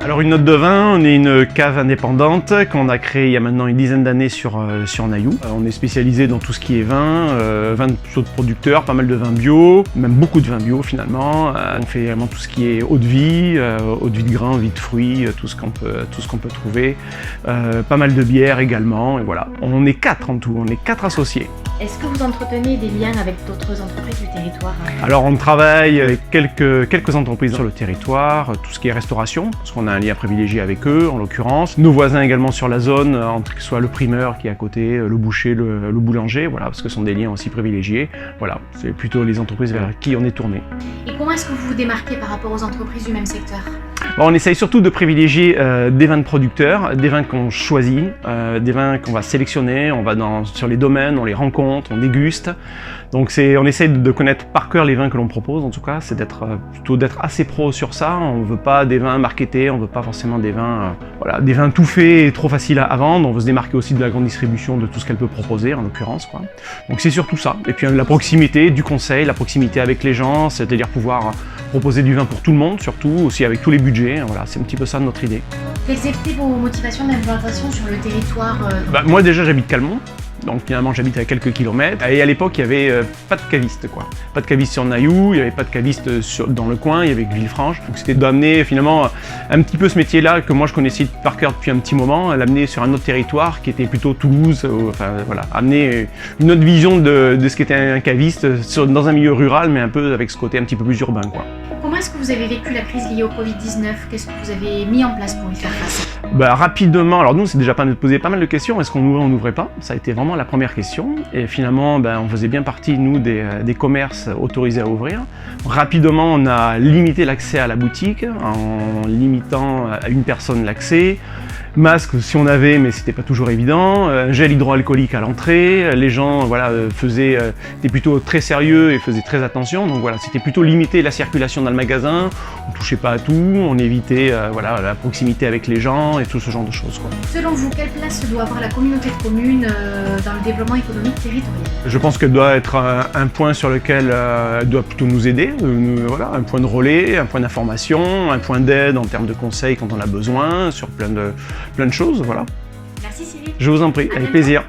Alors une note de vin, on est une cave indépendante qu'on a créée il y a maintenant une dizaine d'années sur Nailloux. On est spécialisé dans tout ce qui est vin, vin de producteurs, pas mal de vins bio, même beaucoup de vins bio finalement. On fait également tout ce qui est eau de vie de grain, eau de vie de fruits, tout ce qu'on peut trouver. Pas mal de bières également, et voilà. On est 4 en tout, on est 4 associés. Est-ce que vous entretenez des liens avec d'autres entreprises du territoire? Alors on travaille avec quelques entreprises sur le territoire, tout ce qui est restauration, parce qu'on a un lien privilégié avec eux en l'occurrence. Nos voisins également sur la zone, que ce soit le primeur qui est à côté, le boucher, le boulanger, voilà, parce que ce sont des liens aussi privilégiés. Voilà, c'est plutôt les entreprises vers qui on est tourné. Et comment est-ce que vous vous démarquez par rapport aux entreprises du même secteur? Bon, on essaye surtout de privilégier des vins de producteurs, des vins qu'on choisit, des vins qu'on va sélectionner, on va sur les domaines, on les rencontre, on déguste. Donc on essaye de connaître par cœur les vins que l'on propose, en tout cas, c'est plutôt d'être assez pro sur ça. On ne veut pas des vins marketés, on ne veut pas forcément des vins, des vins tout faits et trop faciles à vendre. On veut se démarquer aussi de la grande distribution, de tout ce qu'elle peut proposer en l'occurrence, quoi. Donc c'est surtout ça. Et puis la proximité du conseil, la proximité avec les gens, c'est-à-dire pouvoir proposer du vin pour tout le monde, surtout aussi avec tous les budgets. Voilà, c'est un petit peu ça notre idée. Quelles étaient vos motivations d'implantation sur le territoire? Moi déjà j'habite Calmont. Donc finalement j'habite à quelques kilomètres et à l'époque il n'y avait pas de caviste quoi. Pas de caviste sur Nailloux, il n'y avait pas de caviste dans le coin, il y avait que Villefranche. Donc c'était d'amener finalement un petit peu ce métier là que moi je connaissais par cœur depuis un petit moment, l'amener sur un autre territoire qui était plutôt Toulouse, amener une autre vision de ce qu'était un caviste dans un milieu rural mais un peu avec ce côté un petit peu plus urbain quoi. Comment est-ce que vous avez vécu la crise liée au Covid-19? Qu'est-ce que vous avez mis en place pour y faire face? Rapidement, alors nous c'est déjà posé pas mal de questions, est-ce qu'on ouvrait ou on n'ouvrait pas? Ça a été vraiment la première question et finalement on faisait bien partie nous des commerces autorisés à ouvrir. Rapidement on a limité l'accès à la boutique en limitant à une personne l'accès. Masque si on avait, mais c'était pas toujours évident. Gel hydroalcoolique à l'entrée. Les gens étaient plutôt très sérieux et faisaient très attention. Donc voilà, c'était plutôt limiter la circulation dans le magasin. On touchait pas à tout, on évitait la proximité avec les gens et tout ce genre de choses, quoi. Selon vous, quelle place doit avoir la communauté de communes dans le développement économique territorial? Je pense qu'elle doit être un point sur lequel elle doit plutôt nous aider. Un point de relais, un point d'information, un point d'aide en termes de conseils quand on a besoin sur plein de choses, voilà. Merci Cyril. Je vous en prie, avec plaisir.